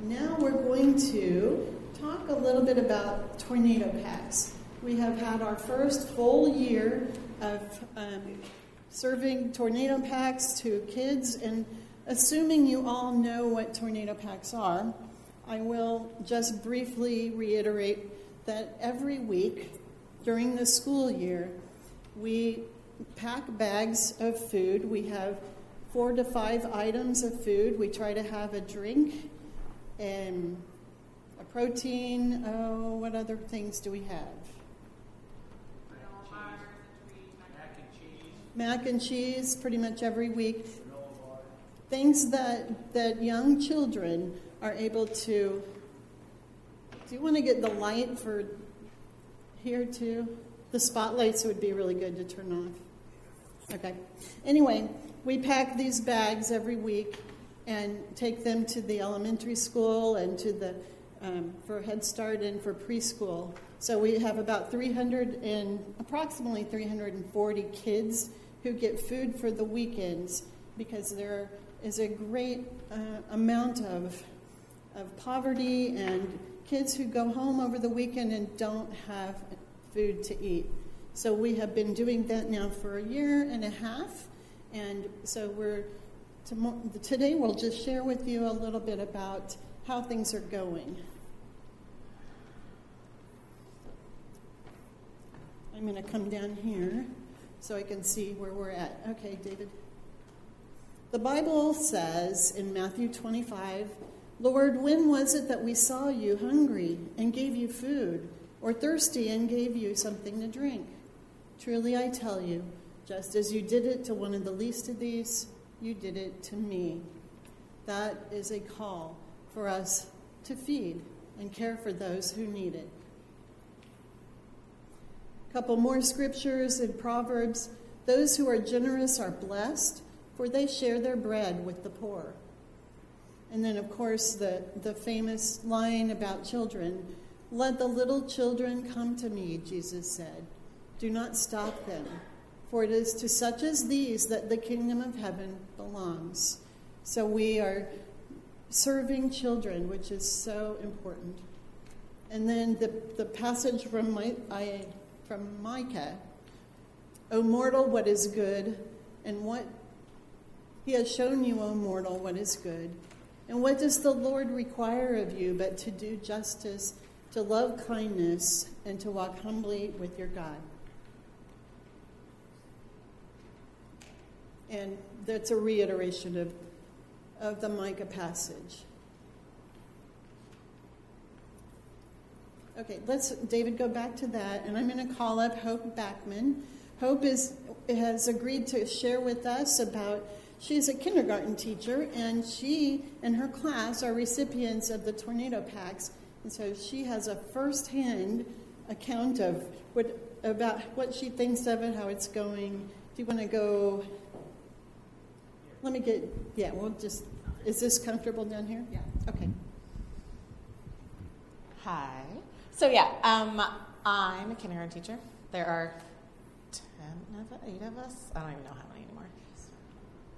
Now we're going to talk a little bit about tornado packs. We have had our first full year of serving tornado packs to kids, and assuming you all know what tornado packs are, I will just briefly reiterate that every week during the school year, we pack bags of food. We have 4 to 5 items of food. We try to have a drink and a protein. Oh, what other things do we have? Mac and cheese pretty much every week. Things that young children are able to. Do you want to get the light for here too? The spotlights would be really good to turn off. Okay. Anyway, we pack these bags every week and take them to the elementary school and to the for Head Start and for preschool. So we have about approximately 340 kids who get food for the weekends, because there is a great amount of poverty and kids who go home over the weekend and don't have food to eat. So we have been doing that now for a year and a half, and so today we'll just share with you a little bit about how things are going. I'm going to come down here so I can see where we're at. Okay, David. The Bible says in Matthew 25, "Lord, when was it that we saw you hungry and gave you food, or thirsty and gave you something to drink? Truly I tell you, just as you did it to one of the least of these, you did it to me." That is a call for us to feed and care for those who need it. A couple more scriptures in Proverbs. "Those who are generous are blessed, for they share their bread with the poor." And then, of course, the famous line about children, "Let the little children come to me," Jesus said. "Do not stop them, for it is to such as these that the kingdom of heaven belongs." So we are serving children, which is so important. And then the passage from Micah, "O mortal, what is good, and what he has shown you, O mortal, what is good. And what does the Lord require of you but to do justice, to love kindness, and to walk humbly with your God?" And that's a reiteration of the Micah passage. Okay, let's, David, go back to that, and I'm going to call up Hope Backman. Hope has agreed to share with us about, she's a kindergarten teacher, and she and her class are recipients of the tornado packs, and so she has a first-hand account of about what she thinks of it, how it's going. Do you want to go? Is this comfortable down here? Yeah. Okay. Hi. So I'm a kindergarten teacher. There are 8 of us. I don't even know how many anymore.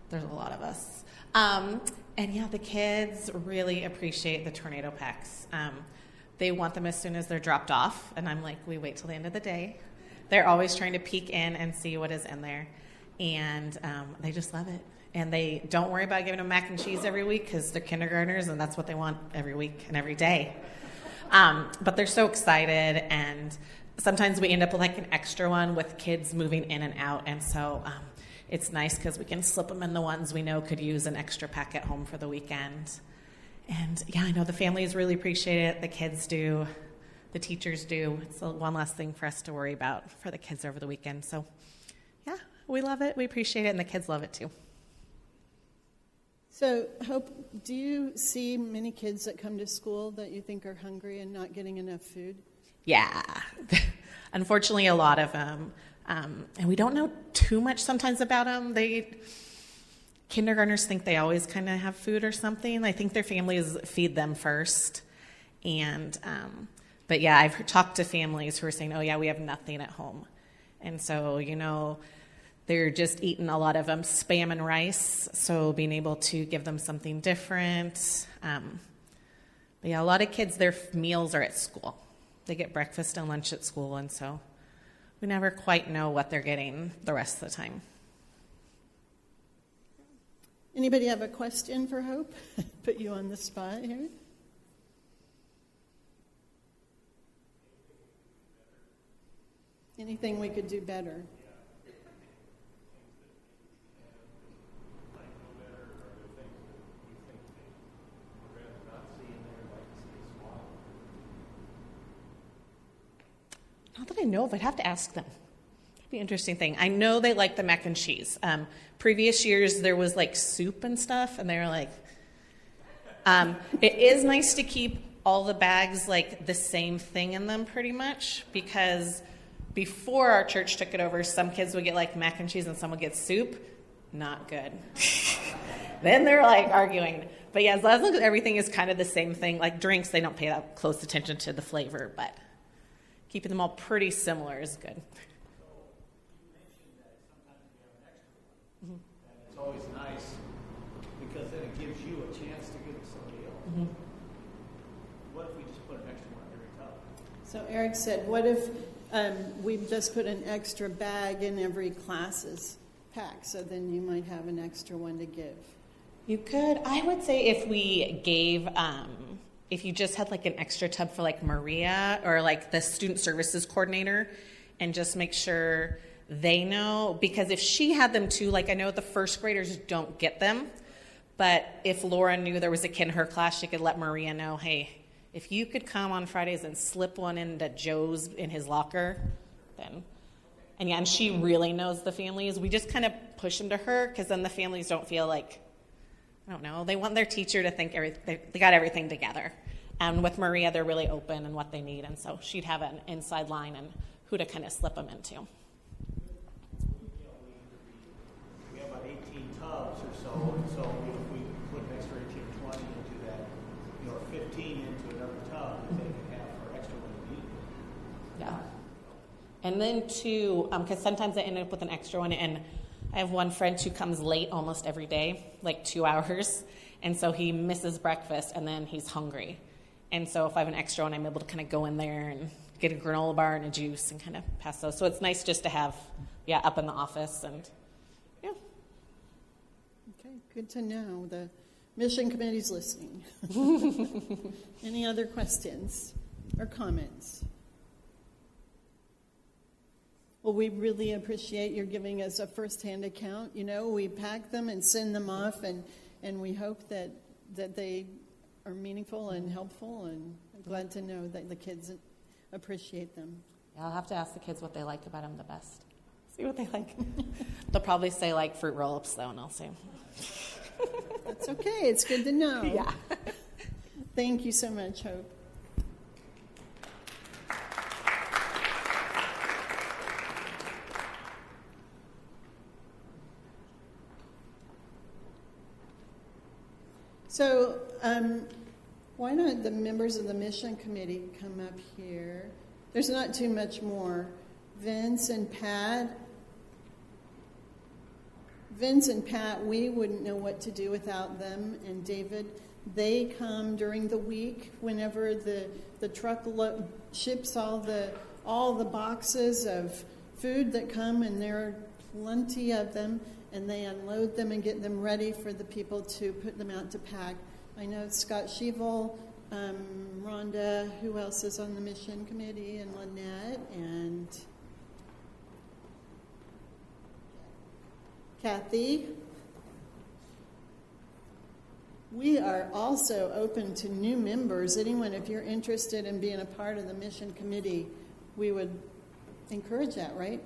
There's a lot of us. The kids really appreciate the tornado packs. They want them as soon as they're dropped off, and I'm like, we wait till the end of the day. They're always trying to peek in and see what is in there, and they just love it. And they don't worry about giving them mac and cheese every week because they're kindergartners, and that's what they want every week and every day. But they're so excited, and sometimes we end up with like an extra one with kids moving in and out, and so it's nice because we can slip them in the ones we know could use an extra pack at home for the weekend. And I know the families really appreciate it. The kids do. The teachers do. It's one less thing for us to worry about for the kids over the weekend. So, we love it. We appreciate it, and the kids love it too. So, Hope, do you see many kids that come to school that you think are hungry and not getting enough food? Yeah. Unfortunately, a lot of them. And we don't know too much sometimes about them. Kindergartners think they always kind of have food or something. I think their families feed them first. And, I've talked to families who are saying, we have nothing at home. And so, they're just eating a lot of Spam and rice. So being able to give them something different. But yeah, a lot of kids, their meals are at school. They get breakfast and lunch at school, and so we never quite know what they're getting the rest of the time. Anybody have a question for Hope? Put you on the spot here. Anything we could do better? Not that I know of. I'd have to ask them. That'd be an interesting thing. I know they like the mac and cheese. Previous years, there was like soup and stuff, and they were like, it is nice to keep all the bags like the same thing in them pretty much, because before our church took it over, some kids would get like mac and cheese and some would get soup. Not good. Then they're like arguing. But yeah, as long as everything is kind of the same thing, like drinks, they don't pay that close attention to the flavor, but keeping them all pretty similar is good. And it's always nice because then it gives you a chance to give it to somebody else. Mm-hmm. What if we just put an extra one in every cup? So Eric said, what if we just put an extra bag in every class's pack? So then you might have an extra one to give. You could. I would say if we gave, if you just had like an extra tub for like Maria or like the student services coordinator, and just make sure they know, because if she had them too, like I know the first graders don't get them, but if Laura knew there was a kid in her class, she could let Maria know, hey, if you could come on Fridays and slip one into Joe's in his locker, then, and yeah, and she really knows the families. We just kind of push them to her, because then the families don't feel like, I don't know, they want their teacher to think they got everything together. And with Maria, they're really open in what they need, and so she'd have an inside line and who to kind of slip them into. We have about 18 tubs or so, and so if we put an extra 18 or 20 into that, or 15 into another tub, that they can have for extra when they need it. Yeah. And then too, because sometimes I end up with an extra one, and I have one friend who comes late almost every day, like 2 hours, and so he misses breakfast, and then he's hungry. And so if I have an extra one, I'm able to kind of go in there and get a granola bar and a juice and kind of pass those. So it's nice just to have, up in the office, and yeah. Okay, good to know. The mission committee's listening. Any other questions or comments? Well, we really appreciate your giving us a first-hand account. You know, we pack them and send them off, and we hope that they are meaningful and helpful, and I'm glad to know that the kids appreciate them. Yeah, I'll have to ask the kids what they like about them the best. See what they like. They'll probably say like fruit roll-ups, though, and I'll say. That's okay. It's good to know. Yeah. Thank you so much, Hope. So, why not the members of the mission committee come up here? There's not too much more. Vince and Pat, we wouldn't know what to do without them. And David, they come during the week whenever the truck ships all the boxes of food that come, and there are plenty of them, and they unload them and get them ready for the people to put them out to pack. I know Scott Shevel, Rhonda, who else is on the mission committee, and Lynette, and Kathy. We are also open to new members. Anyone, if you're interested in being a part of the mission committee, we would encourage that, right?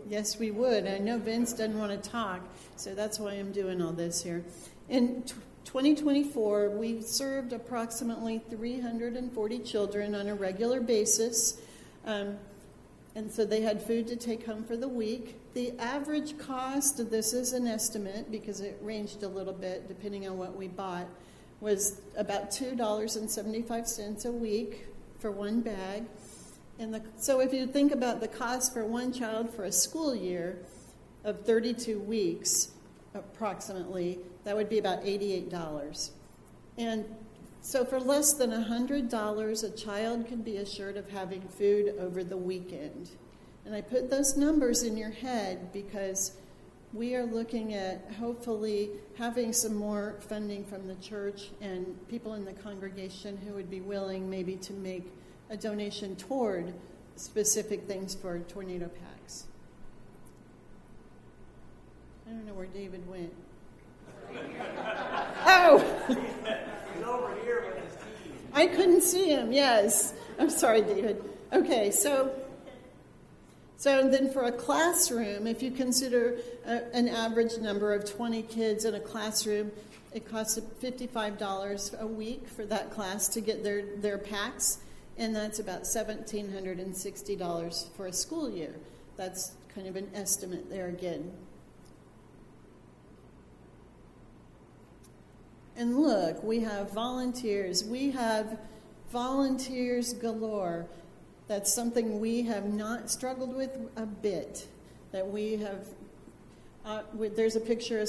Yes, we would. I know Vince doesn't want to talk, so that's why I'm doing all this here. In 2024, we served approximately 340 children on a regular basis, and so they had food to take home for the week. The average cost, this is an estimate because it ranged a little bit depending on what we bought, was about $2.75 a week for one bag. So if you think about the cost for one child for a school year of 32 weeks, approximately, that would be about $88. And So for less than $100, a child can be assured of having food over the weekend. And I put those numbers in your head because we are looking at hopefully having some more funding from the church and people in the congregation who would be willing maybe to make a donation toward specific things for tornado packs. I don't know where David went. Oh! He's over here with his team. I couldn't see him, yes. I'm sorry, David. Okay, so then for a classroom, if you consider an average number of 20 kids in a classroom, it costs $55 a week for that class to get their packs, and that's about $1,760 for a school year. That's kind of an estimate there again. And look, we have volunteers. We have volunteers galore. That's something we have not struggled with a bit. That we have, there's a picture of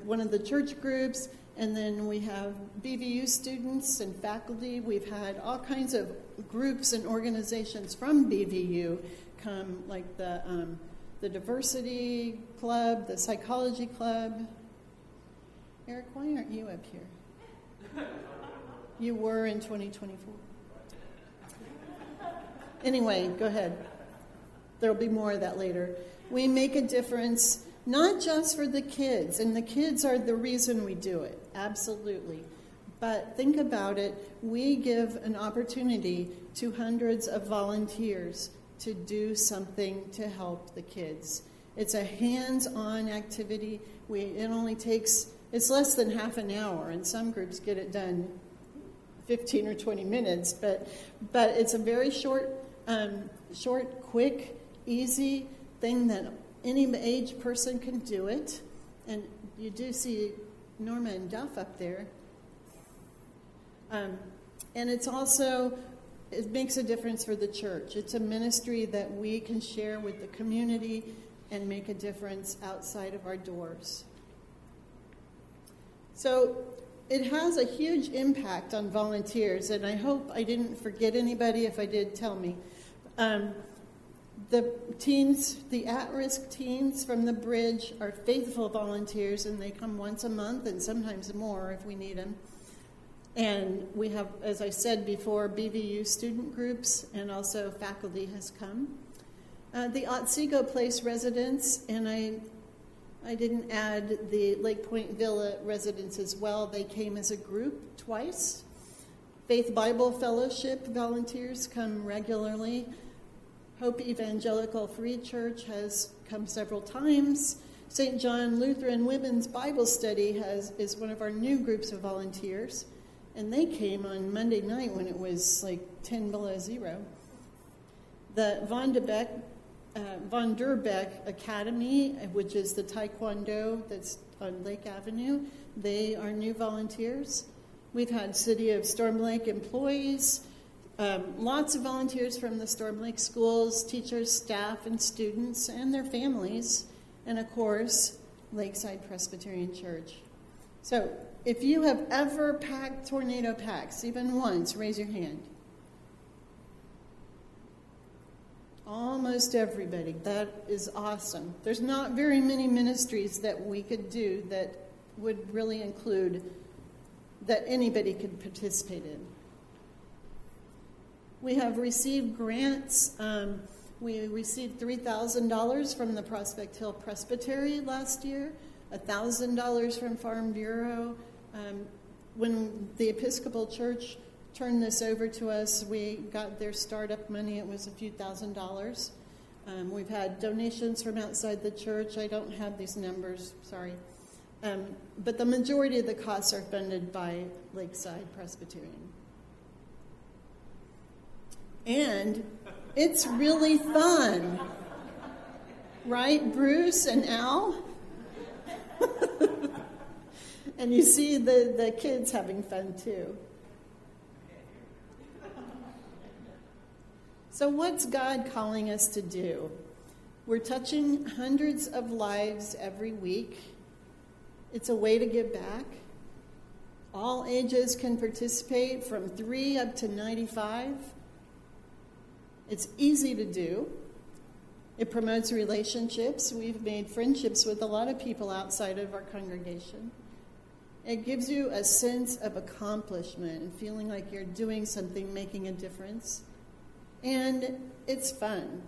one of the church groups, and then we have BVU students and faculty. We've had all kinds of groups and organizations from BVU come, like the diversity club, the psychology club. Eric, why aren't you up here? You were in 2024. Anyway, go ahead. There'll be more of that later. We make a difference, not just for the kids, and the kids are the reason we do it, absolutely. But think about it. We give an opportunity to hundreds of volunteers to do something to help the kids. It's a hands-on activity. It's less than half an hour, and some groups get it done 15 or 20 minutes, but it's a very short, quick, easy thing that any age person can do it. And you do see Norma and Duff up there. And it makes a difference for the church. It's a ministry that we can share with the community and make a difference outside of our doors. So it has a huge impact on volunteers, and I hope I didn't forget anybody. If I did, tell me. The teens, the at-risk teens from the bridge are faithful volunteers, and they come once a month and sometimes more if we need them. And we have, as I said before, BVU student groups, and also faculty has come. The Otsego Place residents, and I didn't add the Lake Point Villa residents as well. They came as a group twice. Faith Bible Fellowship volunteers come regularly. Hope Evangelical Free Church has come several times. St. John Lutheran Women's Bible Study is one of our new groups of volunteers. And they came on Monday night when it was like 10 below zero. The Von der Beek Academy, which is the Taekwondo that's on Lake Avenue, they are new volunteers. We've had City of Storm Lake employees, lots of volunteers from the Storm Lake schools, teachers, staff, and students, and their families, and of course, Lakeside Presbyterian Church. So, if you have ever packed tornado packs, even once, raise your hand. Almost everybody. That is awesome. There's not very many ministries that we could do that would really include that anybody could participate in. We have received grants. We received $3,000 from the Prospect Hill Presbytery last year, $1,000 from Farm Bureau. When the Episcopal Church turned this over to us, we got their startup money. It was a few $1,000s. We've had donations from outside the church. I don't have these numbers, sorry. But the majority of the costs are funded by Lakeside Presbyterian. And it's really fun. Right, Bruce and Al? And you see the kids having fun too. So what's God calling us to do? We're touching hundreds of lives every week. It's a way to give back. All ages can participate from 3 up to 95. It's easy to do. It promotes relationships. We've made friendships with a lot of people outside of our congregation. It gives you a sense of accomplishment and feeling like you're doing something, making a difference. And it's fun.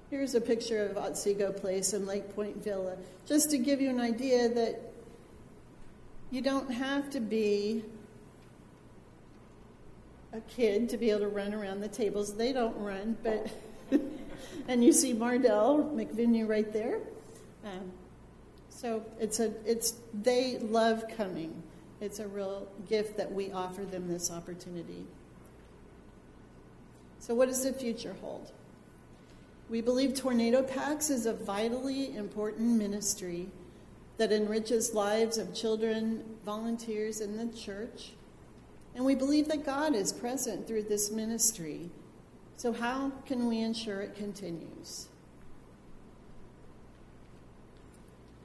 Here's a picture of Otsego Place in Lake Point Villa, just to give you an idea that you don't have to be a kid to be able to run around the tables. They don't run, but and you see Mardell McVinney right there. So they love coming. It's a real gift that we offer them this opportunity. So what does the future hold? We believe Tornado Packs is a vitally important ministry that enriches lives of children, volunteers in the church. And we believe that God is present through this ministry. So how can we ensure it continues?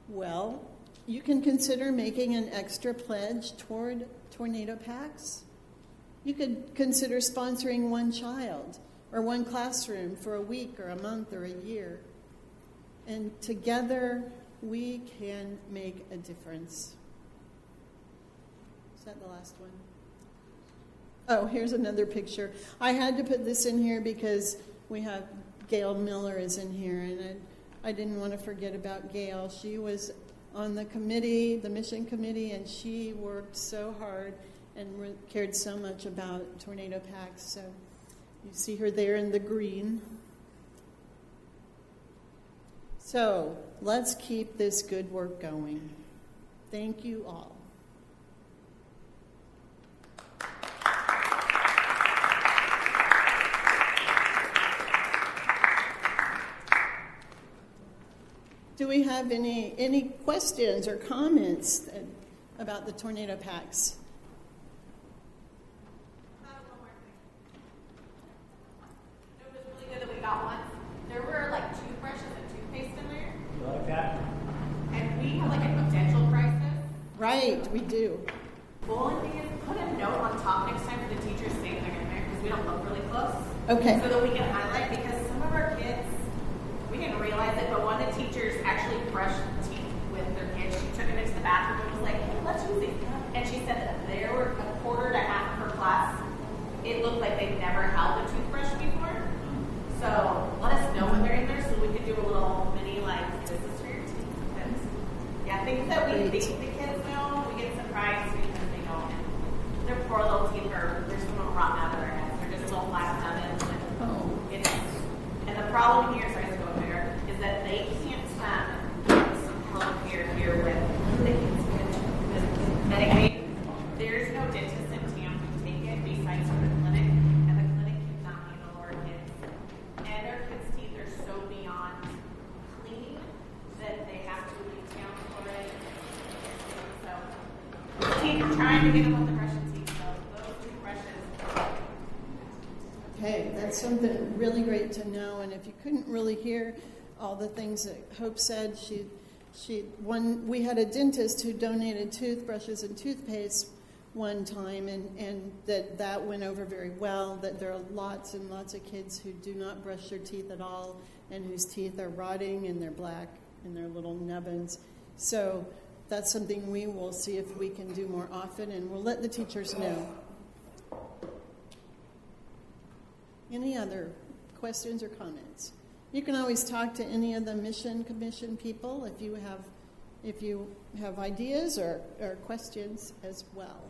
Well, you can consider making an extra pledge toward Tornado Packs. You could consider sponsoring one child or one classroom for a week or a month or a year. And together, we can make a difference. Is that the last one? Oh, here's another picture. I had to put this in here because we have Gail Miller is in here, and I didn't want to forget about Gail. She was on the committee, the mission committee, and she worked so hard and cared so much about Tornado Packs. So you see her there in the green. So let's keep this good work going. Thank you all. Do we have any questions or comments about the Tornado Packs? One more thing. It was really good that we got one. There were like toothbrushes and toothpaste in there. You like that? And we have like a potential crisis. Right, we do. The only thing is put a note on top next time for the teachers saying they're in there because we don't look really close. Okay. So that we can highlight, because some of our kids, we didn't realize it, but one of the teachers actually brushed teeth with their kids. She took them into the bathroom and was like, hey, let's use it. And she said that there were a quarter to half of her class, it looked like they'd never held a toothbrush before. So let us know when they're in there so we could do a little mini, like, this is for your teeth. And, yeah, things that we think the kids know, we get surprised because they don't. And their poor little teeth there's some rotten out of their heads. They're just little black nubbins. And the problem here, sorry to go there, is that they can't some help here with the kids with Medicaid. There's no dentist in town who take it besides from the clinic, and the clinic cannot handle our kids. And their kids' teeth are so beyond clean that they have to leave town for it. So the teeth are trying to get them with the brushing teeth, so those toothbrushes. Okay, that's something really great to know. And if you couldn't really hear all the things that Hope said, we had a dentist who donated toothbrushes and toothpaste one time, and that went over very well, that there are lots and lots of kids who do not brush their teeth at all and whose teeth are rotting and they're black and they're little nubbins. So that's something we will see if we can do more often, and we'll let the teachers know. Any other questions or comments? You can always talk to any of the Mission Commission people if you have ideas or questions as well.